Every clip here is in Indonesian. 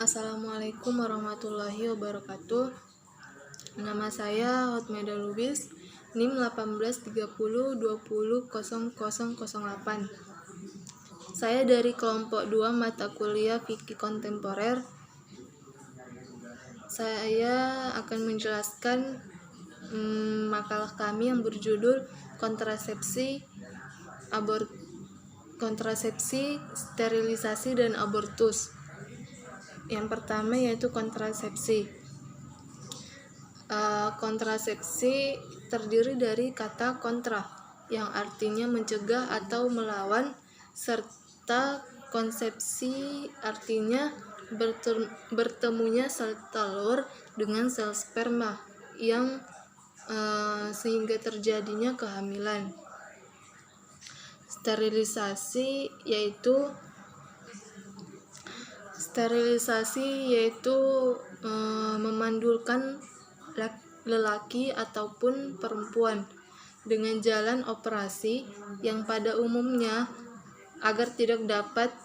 Assalamualaikum warahmatullahi wabarakatuh. Nama saya Hotmeda Lubis, NIM 1830200008. Saya dari kelompok 2 mata kuliah Fikih Kontemporer. Saya akan menjelaskan makalah kami yang berjudul kontrasepsi, sterilisasi, dan abortus. Yang pertama yaitu kontrasepsi. Kontrasepsi terdiri dari kata kontra, yang artinya mencegah atau melawan, serta konsepsi artinya bertemunya sel telur dengan sel sperma yang sehingga terjadinya kehamilan. Sterilisasi yaitu memandulkan lelaki ataupun perempuan dengan jalan operasi yang pada umumnya agar tidak dapat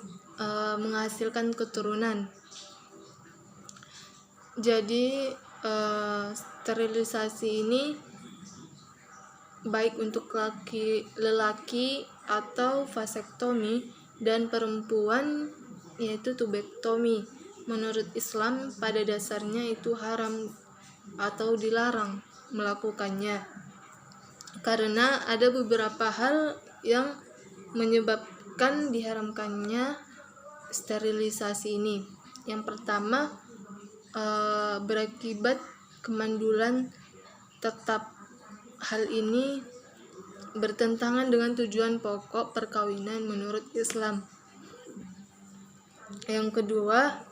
menghasilkan keturunan. Jadi sterilisasi ini baik untuk lelaki atau vasektomi, dan perempuan yaitu tubektomi. Menurut Islam pada dasarnya itu haram atau dilarang melakukannya, karena ada beberapa hal yang menyebabkan diharamkannya sterilisasi ini. Yang pertama, berakibat kemandulan tetap. Hal ini bertentangan dengan tujuan pokok perkawinan menurut Islam. Yang kedua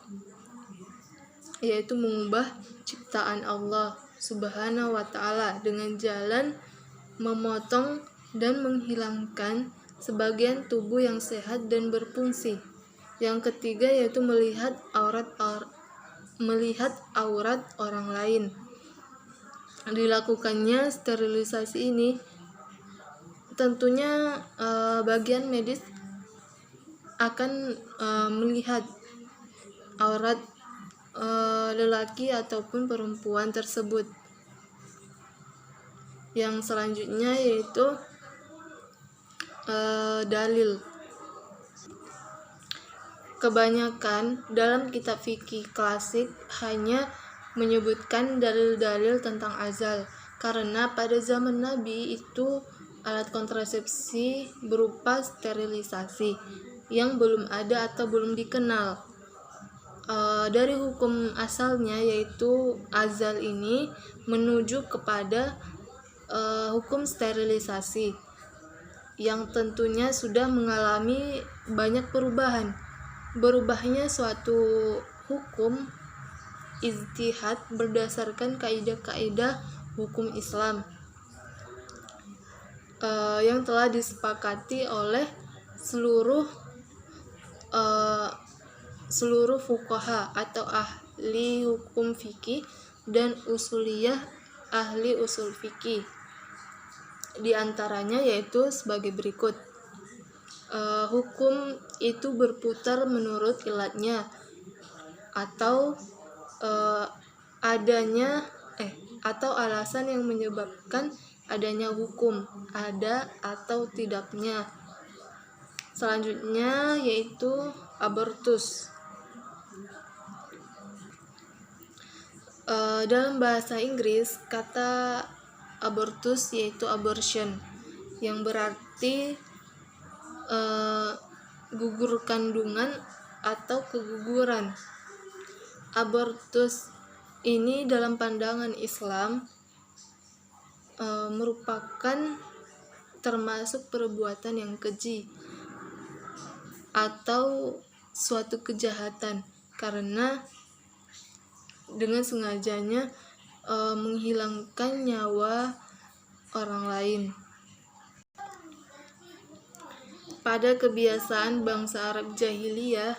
yaitu mengubah ciptaan Allah Subhanahu wa Ta'ala dengan jalan memotong dan menghilangkan sebagian tubuh yang sehat dan berfungsi. Yang ketiga yaitu melihat aurat orang lain. Dilakukannya sterilisasi ini tentunya bagian medis akan melihat aurat lelaki ataupun perempuan tersebut. Yang selanjutnya yaitu dalil. Kebanyakan dalam kitab fikih klasik hanya menyebutkan dalil-dalil tentang azal, karena pada zaman Nabi itu alat kontrasepsi berupa sterilisasi yang belum ada atau belum dikenal. Dari hukum asalnya yaitu azal ini menuju kepada hukum sterilisasi yang tentunya sudah mengalami banyak perubahan. Berubahnya suatu hukum ijtihad berdasarkan kaidah-kaidah hukum Islam yang telah disepakati oleh seluruh fuqaha atau ahli hukum fikih dan usuliyah ahli usul fikih. Di antaranya yaitu sebagai berikut. Hukum itu berputar menurut ilatnya atau atau alasan yang menyebabkan adanya hukum, ada atau tidaknya. Selanjutnya yaitu abortus. Dalam bahasa Inggris kata abortus yaitu abortion, yang berarti gugur kandungan atau keguguran. Abortus ini dalam pandangan Islam merupakan termasuk perbuatan yang keji atau suatu kejahatan, karena dengan sengajanya menghilangkan nyawa orang lain. Pada kebiasaan bangsa Arab jahiliyah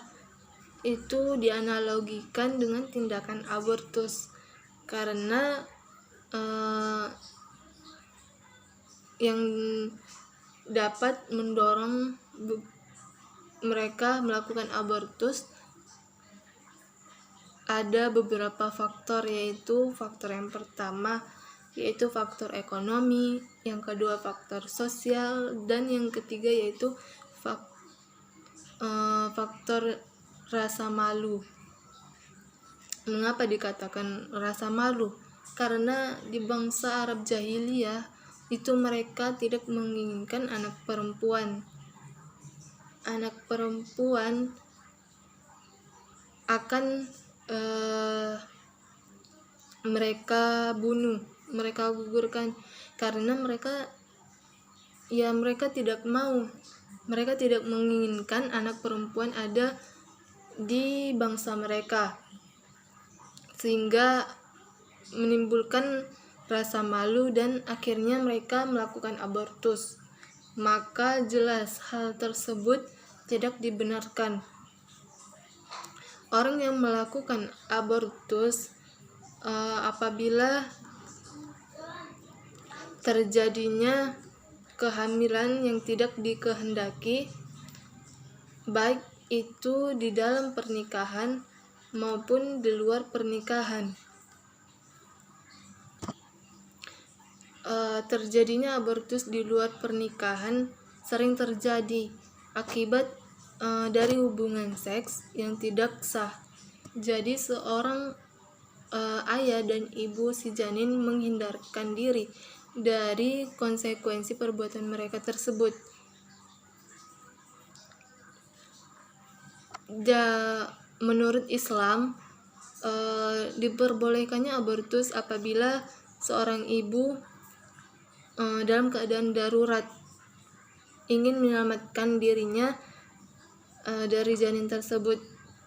itu dianalogikan dengan tindakan abortus, karena yang dapat mendorong mereka melakukan abortus ada beberapa faktor, yaitu faktor yang pertama yaitu faktor ekonomi, yang kedua faktor sosial, dan yang ketiga yaitu faktor rasa malu. Mengapa dikatakan rasa malu? Karena di bangsa Arab jahiliyah itu mereka tidak menginginkan anak perempuan. Anak perempuan akan mereka bunuh, mereka gugurkan, karena mereka tidak mau, mereka tidak menginginkan anak perempuan ada di bangsa mereka, sehingga menimbulkan rasa malu dan akhirnya mereka melakukan abortus. Maka jelas hal tersebut tidak dibenarkan. Orang yang melakukan abortus apabila terjadinya kehamilan yang tidak dikehendaki, baik itu di dalam pernikahan maupun di luar pernikahan. Terjadinya abortus di luar pernikahan sering terjadi akibat dari hubungan seks yang tidak sah. Jadi seorang ayah dan ibu si janin menghindarkan diri dari konsekuensi perbuatan mereka tersebut. Menurut Islam, diperbolehkannya abortus apabila seorang ibu dalam keadaan darurat ingin menyelamatkan dirinya dari janin tersebut,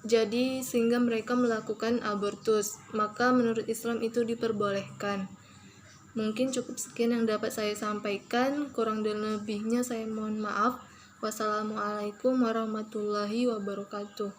jadi sehingga mereka melakukan abortus, maka menurut Islam itu diperbolehkan. Mungkin cukup sekian yang dapat saya sampaikan, kurang dan lebihnya saya mohon maaf. Wassalamualaikum warahmatullahi wabarakatuh.